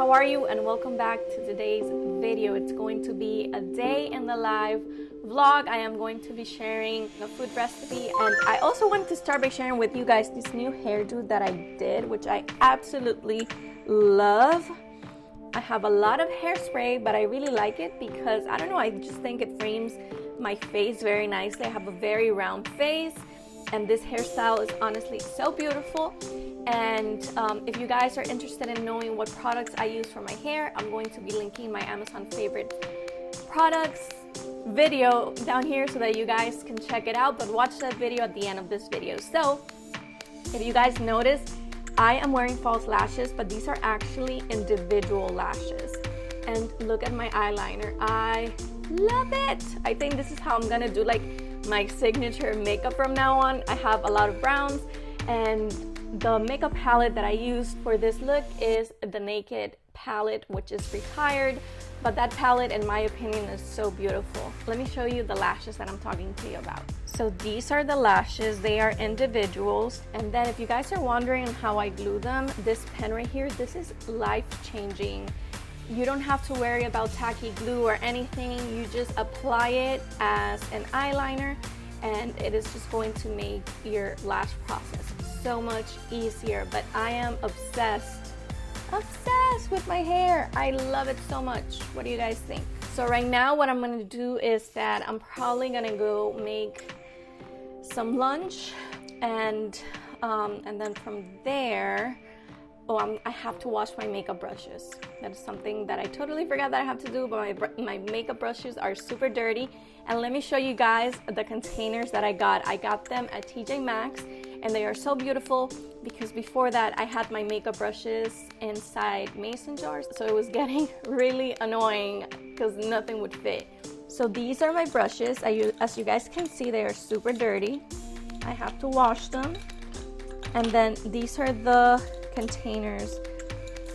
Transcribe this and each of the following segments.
how are you? And welcome back to today's video. It's going to be a day in the life vlog. I am going to be sharing a food recipe, and I also wanted to start by sharing with you guys this new hairdo that I did, which I absolutely love. I have a lot of hairspray, but I really like it because, I don't know, I just think it frames my face very nicely. I have a very round face, and this hairstyle is honestly so beautiful. And if you guys are interested in knowing what products I use for my hair, I'm going to be linking my Amazon favorite products video down here so that you guys can check it out, but watch that video at the end of this video. So if you guys notice, I am wearing false lashes, but these are actually individual lashes. And look at my eyeliner. I love it. I think this is how I'm gonna do like my signature makeup from now on. I have a lot of browns, and the makeup palette that I used for this look is the Naked palette, which is retired, but that palette in my opinion is so beautiful. Let me show you the lashes that I'm talking to you about. So these are the lashes, they are individuals. And then if you guys are wondering how I glue them, this pen right here, this is life-changing. You don't have to worry about tacky glue or anything. You just apply it as an eyeliner, and it is just going to make your lash process so much easier. But I am obsessed with my hair. I love it so much. What do you guys think? So right now what I'm gonna do is that I'm probably gonna go make some lunch, and then from there, I have to wash my makeup brushes. That is something that I totally forgot that I have to do, but my makeup brushes are super dirty. And let me show you guys the containers that I got. I got them at TJ Maxx, and they are so beautiful because before that I had my makeup brushes inside mason jars, so it was getting really annoying because nothing would fit. So these are my brushes. As you guys can see, they are super dirty. I have to wash them. And then these are the containers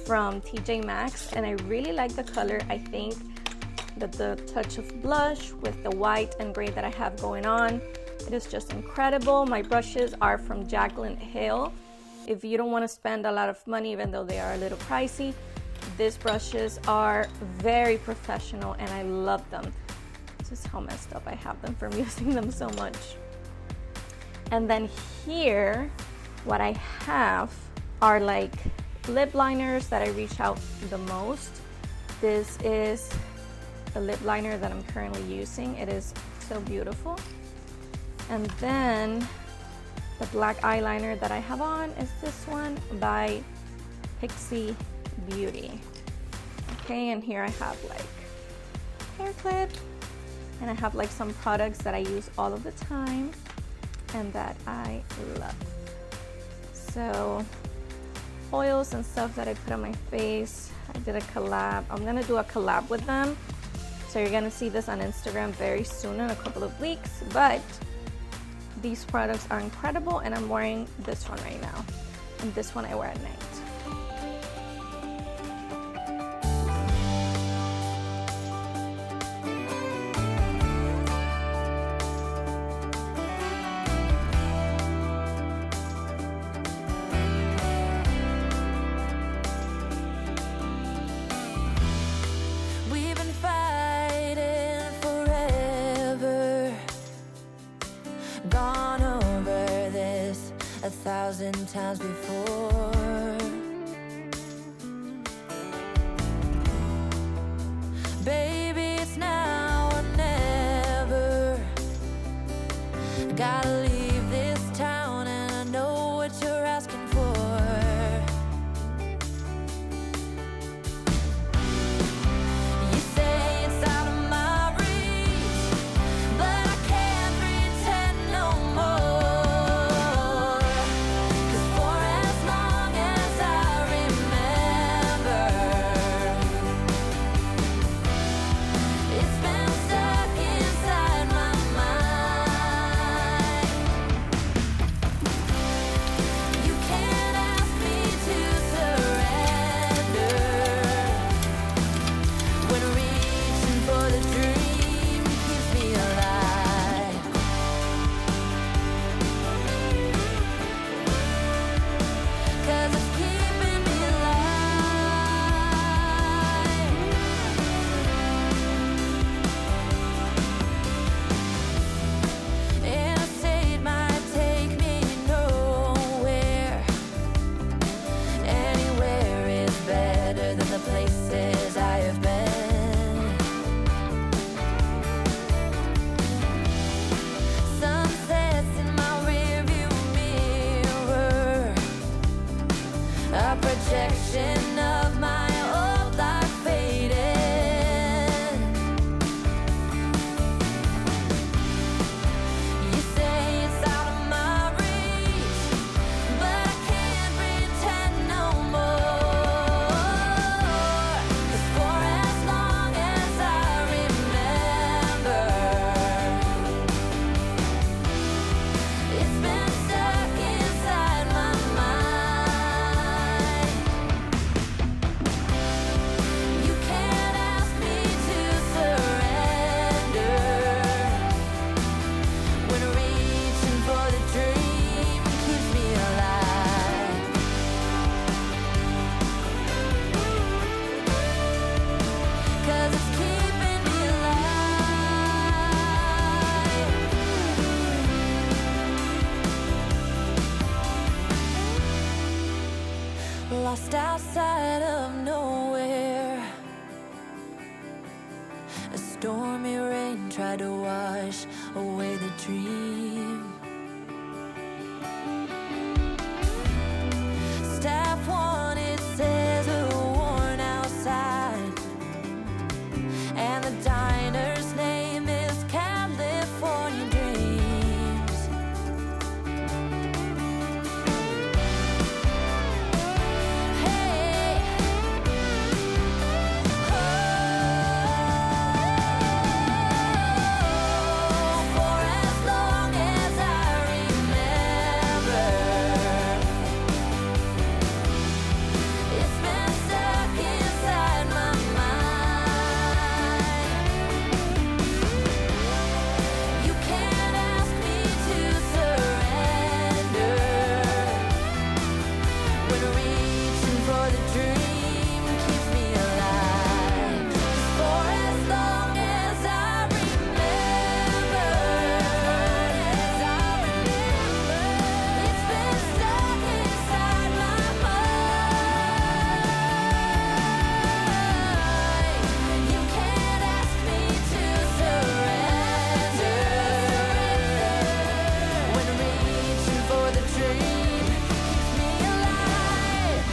from TJ Maxx, and I really like the color. I think that the touch of blush with the white and gray that I have going on, it is just incredible. My brushes are from Jaclyn Hill. If you don't want to spend a lot of money, even though they are a little pricey, these brushes are very professional and I love them. This is how messed up I have them from using them so much. And then here, what I have are like lip liners that I reach out the most. This is the lip liner that I'm currently using. It is so beautiful. And then the black eyeliner that I have on is this one by Pixie Beauty. Okay, and here I have like hair clip, and I have like some products that I use all of the time and that I love. So oils and stuff that I put on my face. I did a collab. I'm gonna do a collab with them, so you're gonna see this on Instagram very soon in a couple of weeks. But these products are incredible, and I'm wearing this one right now, and this one I wear at night. Gone over this 1,000 times before. Baby, it's now or never. Gotta leave this town, and I know what you're asking for. You say it's out of my reach, but I can't pretend no more. 'Cause for as long just outside of nowhere. A stormy rain tried to wash away the dream. Staff wanted says a worn outside, and the diner's name is California Dreams. Hey, for as long as I remember, it's been stuck inside my mind. You can't ask me to surrender when reaching for the dream keeps me alive. For as long as I remember, it's been stuck inside my mind. You can't ask me to surrender when reaching for the dream keeps me alive.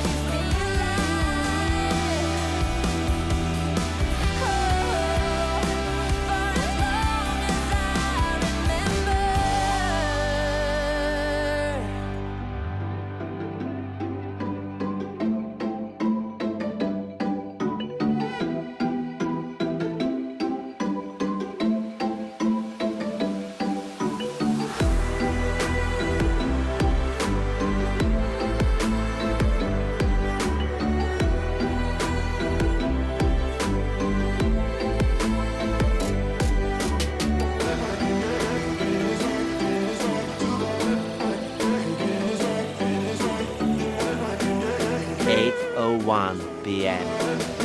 Keeps me alive. For as long as I remember. Eight 8:01 p.m.